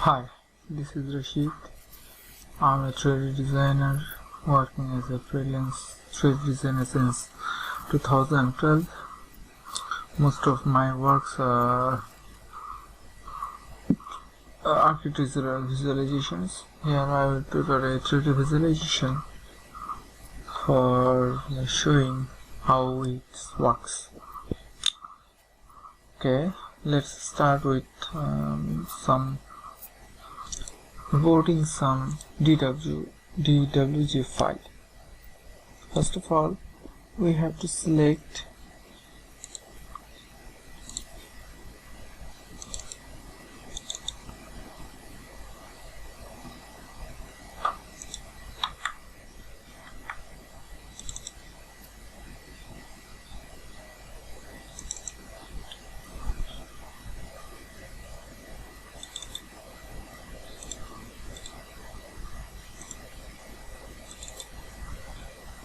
Hi, this is Rashid. I'm a 3D designer working as a freelance 3D designer since 2012. Most of my works are architectural visualizations. Here I will prepare a 3D visualization for showing how it works. Okay, let's start with importing some DWG file. First of all, we have to select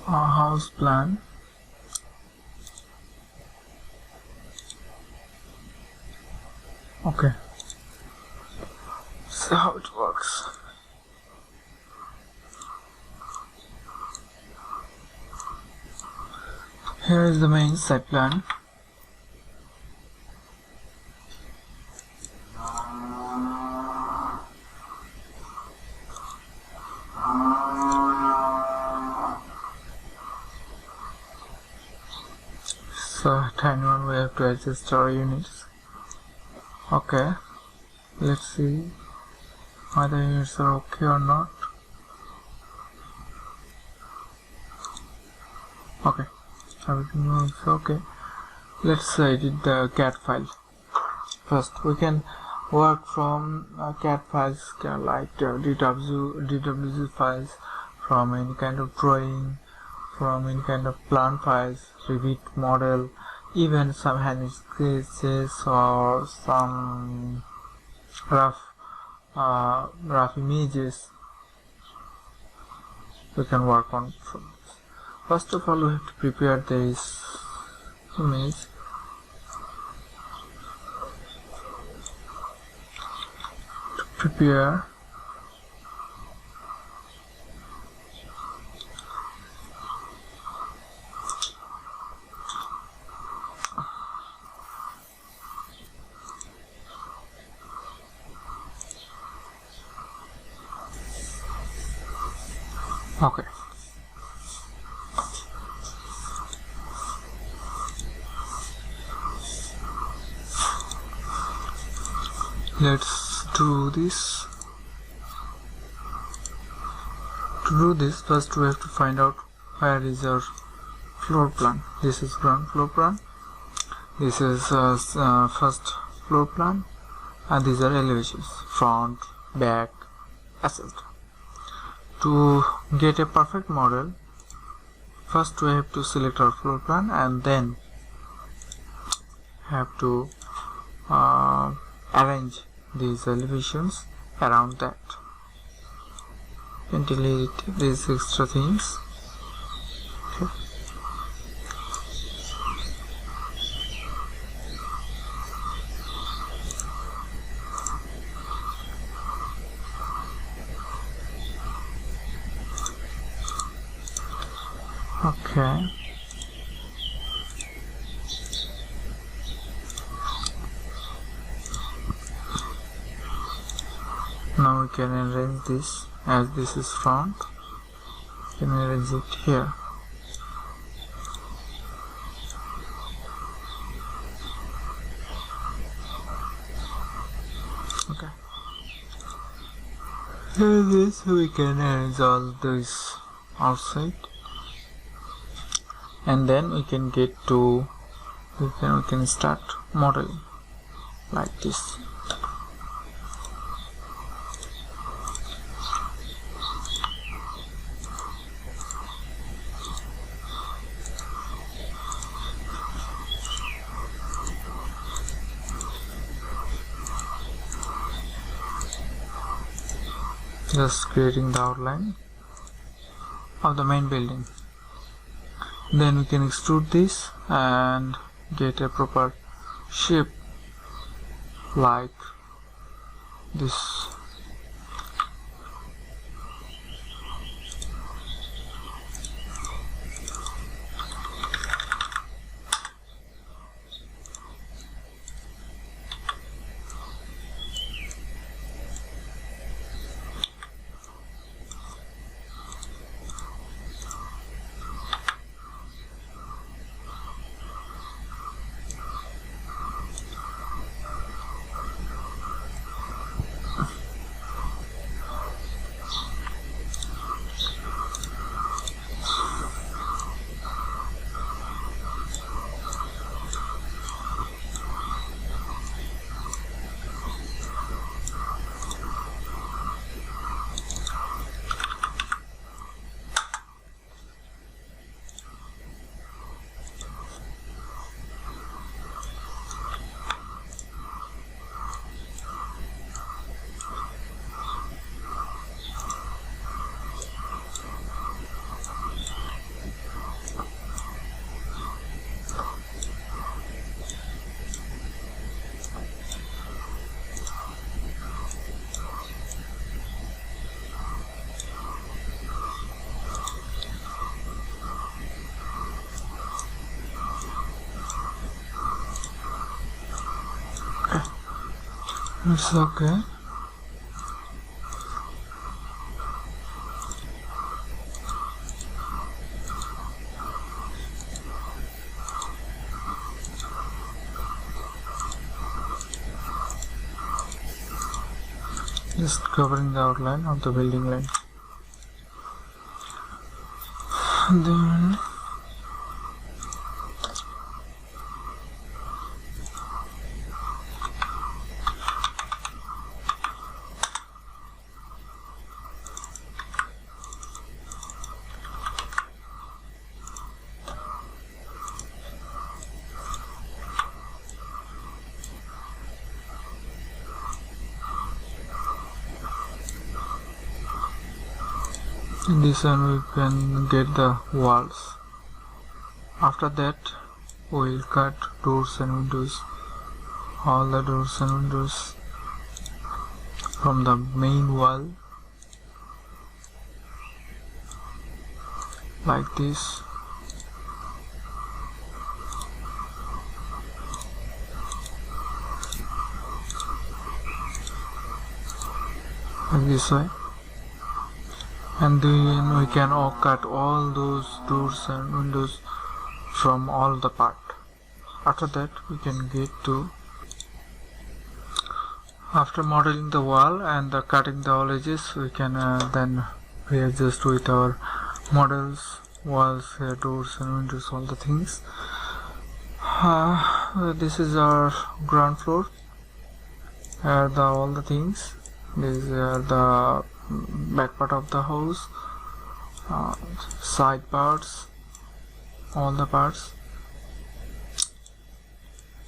a house plan. Okay, so how it works. Here is the main site plan. So tiny one, we have to adjust our units. Okay, let's see whether units are okay or not. Okay, everything is okay. Let's edit the CAD file. First, we can work from CAD files like DWG files, from any kind of drawing, from any kind of plan files, Revit model, even some hand sketches or some rough images we can work on. First of all, we have to prepare this image. Prepare okay. Let's do this. To do this, first we have to find out where is our floor plan. This is ground floor plan. This is first floor plan, and these are elevations, front, back, etc. To get a perfect model, first we have to select our floor plan and then have to arrange these elevations around that. And delete these extra things. Okay. Now we can arrange this. As this is front, we can arrange it here. Okay. Here this we can arrange all this outside, and then we can get to we can start modeling like this. Just creating the outline of the main building. Then we can extrude this and get a proper shape like this It's okay. Just covering the outline of the building line. Then in this one we can get the walls. After that we will cut doors and windows, all the doors and windows from the main wall like this. Like this way. And then we can cut all those doors and windows from all the part. After that we can get to, after modeling the wall and cutting the all edges, we can then readjust with our models, walls, doors and windows, all the things. This is our ground floor. All the things. These are the back part of the house, side parts, all the parts.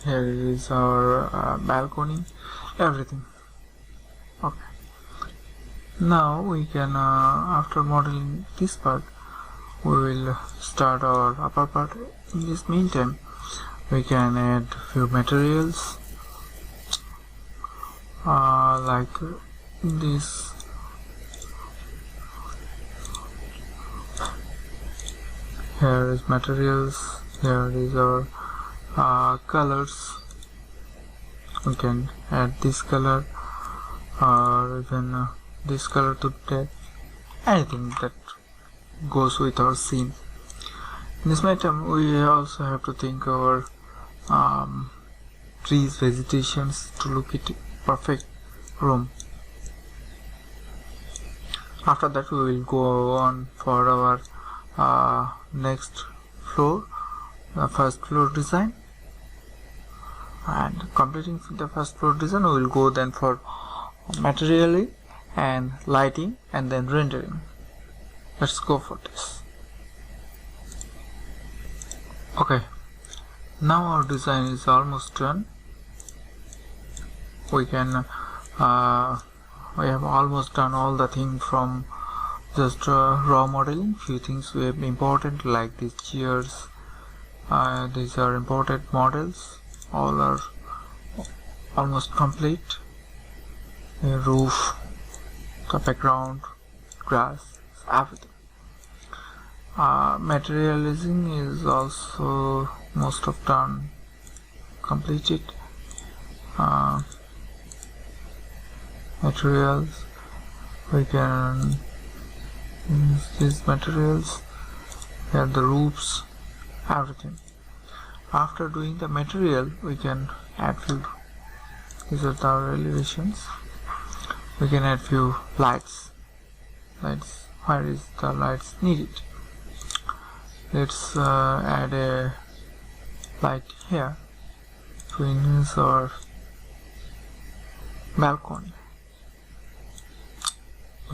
Here is our balcony, everything. Okay. Now we can, after modeling this part, we will start our upper part. In this meantime, we can add few materials, like this. Here is materials. Here is our colors. We can add this color or even this color to that. Anything that goes with our scene. In this matter, we also have to think our trees, vegetations to look at perfect room. After that, we will go on for our next floor, the first floor design. And completing the first floor design, we will go then for material and lighting and then rendering. Let's go for this. Okay, now our design is almost done. We can we have almost done all the things from just raw modeling. Few things we have important, like these chairs. These are imported models. All are almost complete. A roof, the background, grass, everything. Materializing is also most of done, completed. Materials, we can use these materials. Here the roofs, everything. After doing the material, we can add few. These are the elevations. We can add few lights. Lights. Where is the lights needed? Let's add a light here to enhance our balcony.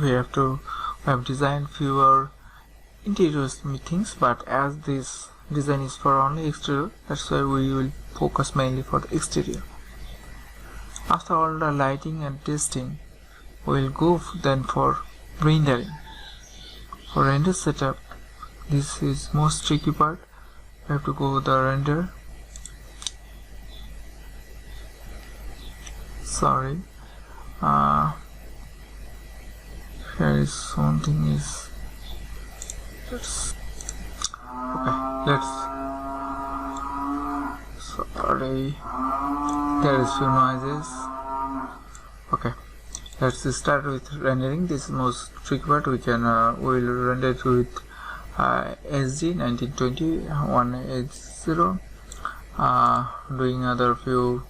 We have designed fewer interior things, but as this design is for only exterior, that's why we will focus mainly for the exterior. After all the lighting and testing, we will go then for rendering. For render setup, this is most tricky part. We have to go with the render. Sorry. Here is something is. Let's. Sorry. There is few noises. Okay, let's start with rendering. This is most tricky part. We will render it with SD 1920 180, doing other few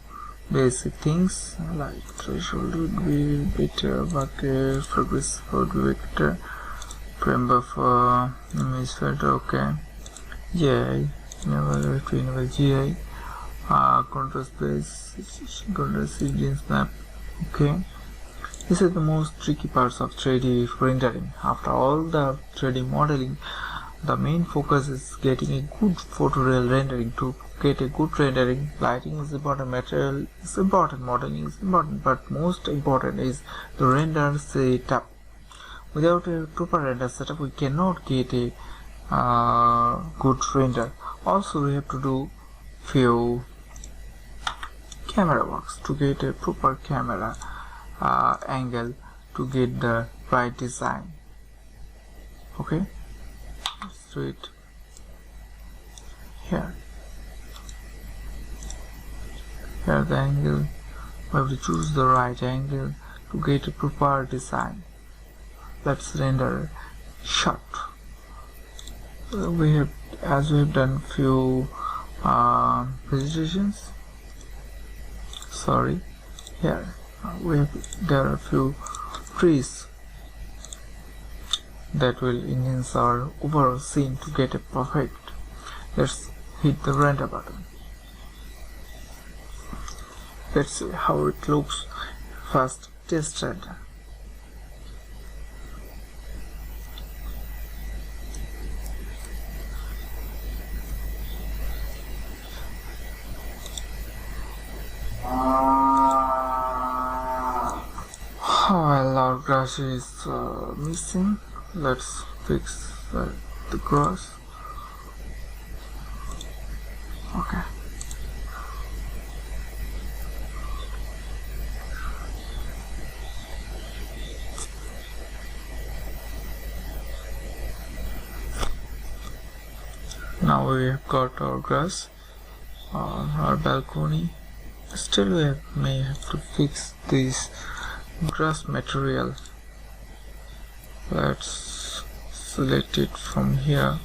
basic things like threshold would be better, bucket, progress would be better, frame buffer, image filter, okay, GI, enable GI, contrast base, contrast region snap, okay. This is the most tricky parts of 3D rendering. After all the 3D modeling, the main focus is getting a good photoreal rendering. To get a good rendering, lighting is important, material is important, modeling is important, but most important is the render setup. Without a proper render setup, we cannot get a good render. Also, we have to do few camera works to get a proper camera angle to get the right design. Okay, let's do it here. Here the angle, we have to choose the right angle to get a proper design. Let's render shot. We have done few presentations. Sorry, here there are few trees that will enhance our overall scene to get a perfect. Let's hit the render button. Let's see how it looks. First, test render. Well, our grass is missing. Let's fix the grass. Okay. Now we have got our grass on our balcony. Still we may have to fix this grass material. Let's select it from here.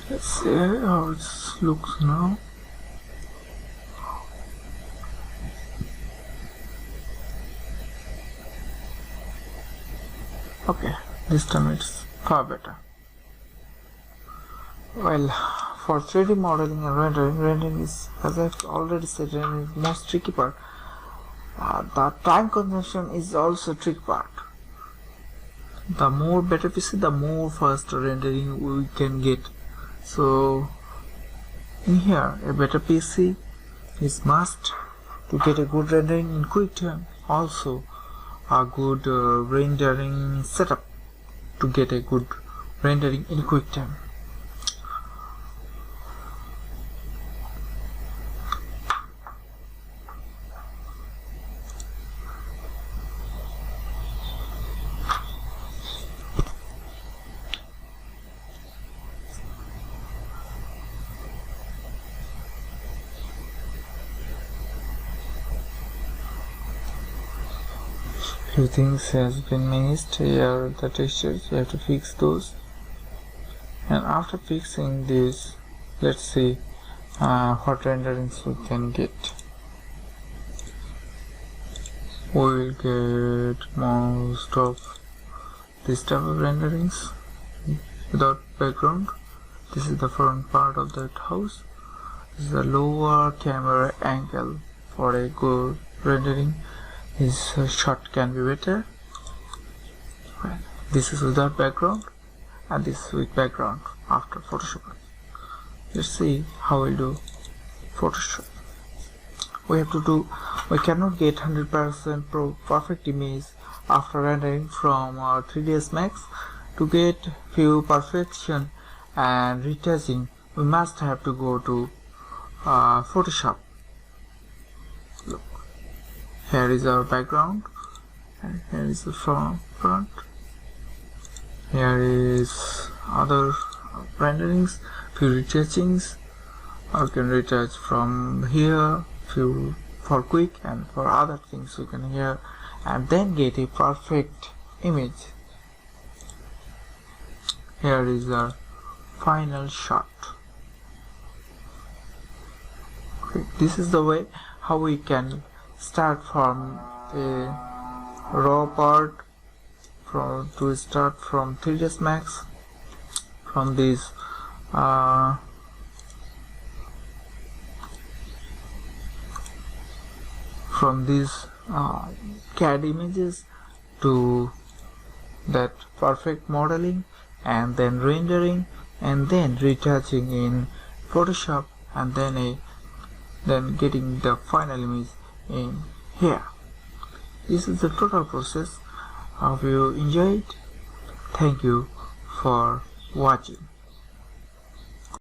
Let's see how it looks now. Okay, this time it's far better. Well, for 3D modeling and rendering is, as I've already said, rendering is the most tricky part. The time consumption is also a tricky part. The more better PC, the more faster rendering we can get. So in here, a better PC is must to get a good rendering in quick time. Also, a good rendering setup to get a good rendering in quick time. Few things has been missed. Here the textures, you have to fix those, and after fixing this, let's see what renderings we can get. We will get most of this type of renderings without background. This is the front part of that house. This is a lower camera angle for a good rendering. His shot can be better. Well, this is without background and this is with background after Photoshop. Let's see how we'll do Photoshop. We cannot get 100% perfect image after rendering from 3ds Max. To get few perfection and retouching, we must have to go to Photoshop. Look, here is our background and here is the front. Here is other renderings, few retouchings. I can retouch from here, few for quick and for other things we can here, and then get a perfect image. Here is our final shot. Okay, this is the way how we can start from a raw part to start from 3ds Max, from this CAD images to that perfect modeling, and then rendering, and then retouching in Photoshop, and then getting the final image in here. This is the total process. Hope you enjoyed. Thank you for watching.